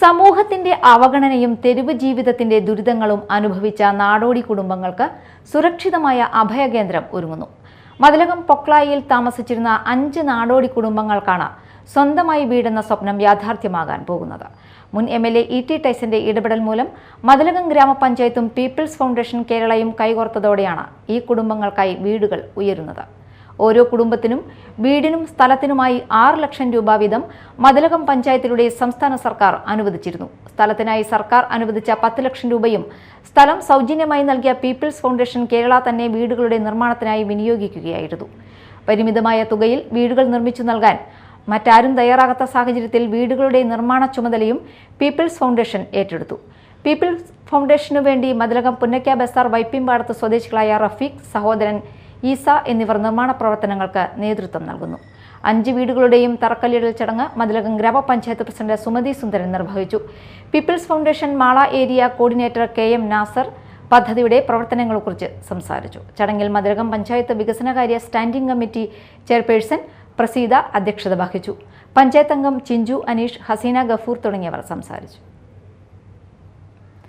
സമൂഹത്തിന്റെ അവഗണനയും തെരുവ് ജീവിതത്തിന്റെ ദുരിതങ്ങളും അനുഭവിച്ച നാടോടി കുടുംബങ്ങൾക്ക് സുരക്ഷിതമായ അഭയകേന്ദ്രം ഒരുങ്ങുന്നു. മതിലകം പൊക്ലായിയിൽ താമസിച്ചിരുന്ന 5 നാടോടി കുടുംബങ്ങൾക്കാണ് സ്വന്തമായി വീടെന്ന സ്വപ്നം യാഥാർത്ഥ്യമാകാൻ പോകുന്നത്. മുൻ MLA E.T. ടൈസന്റെ ഇടപെടൽ മൂലം മതിലകം ഗ്രാമപഞ്ചായത്തും പീപ്പിൾസ് ഫൗണ്ടേഷൻ കേരളയും കൈകോർത്തതോടെയാണ് ഈ കുടുംബങ്ങൾക്കായി വീടുകൾ ഉയരുന്നത്. ഓരോ കുടുംബത്തിനും വീടിനും സ്ഥലത്തിനുമായി 6 ലക്ഷം രൂപ വീതം മതിലകം പഞ്ചായത്തിലൂടെ സംസ്ഥാന സർക്കാർ അനുവദിച്ചിരുന്നു. സ്ഥലത്തിനായി സർക്കാർ അനുവദിച്ച 10 ലക്ഷം രൂപയും സ്ഥലം സൗജന്യമായി നൽകിയ പീപ്പിൾസ് ഫൗണ്ടേഷൻ കേരള തന്നെ വീടുകളുടെ നിർമ്മാണത്തിനായി വിനിയോഗിക്കുകയായിരുന്നു. പരിമിതമായ തുകയിൽ വീടുകൾ നിർമ്മിച്ചു നൽകാൻ മറ്റാരും തയ്യാറാകാത്ത സാഹചര്യത്തിൽ വീടുകളുടെ നിർമ്മാണ ചുമതലയും പീപ്പിൾസ് ഫൗണ്ടേഷൻ ഏറ്റെടുത്തു. പീപ്പിൾസ് ഫൗണ്ടേഷനു വേണ്ടി മതിലകം പുന്നക്ക ബസാർ വൈപ്പിൻപാടത്ത് സ്വദേശികളായ റഫീഖ്, സഹോദരൻ ഈസ എന്നിവർ നിർമ്മാണ പ്രവർത്തനങ്ങൾക്ക് നേതൃത്വം നൽകുന്നു. 5 വീടുകളുടെയും തറക്കല്ലിടൽ ചടങ്ങ് മതിലകം ഗ്രാമപഞ്ചായത്ത് പ്രസിഡന്റ് സുമതി സുന്ദരൻ നിർവഹിച്ചു. People's foundation Mala area coordinator KM Nasar പദ്ധതിയുടെ പ്രവർത്തനങ്ങളെക്കുറിച്ച് സംസാരിച്ചു. ചടങ്ങിൽ മതിലകം പഞ്ചായത്ത് വികസനകാര്യ സ്റ്റാൻഡിംഗ് കമ്മിറ്റി ചെയർപേഴ്സൺ പ്രസീത അധ്യക്ഷത വഹിച്ചു. പഞ്ചായത്ത് അംഗം ചിഞ്ചു, അനീഷ്, ഹസീന ഗഫൂർ തുടങ്ങിയവർ സംസാരിച്ചു.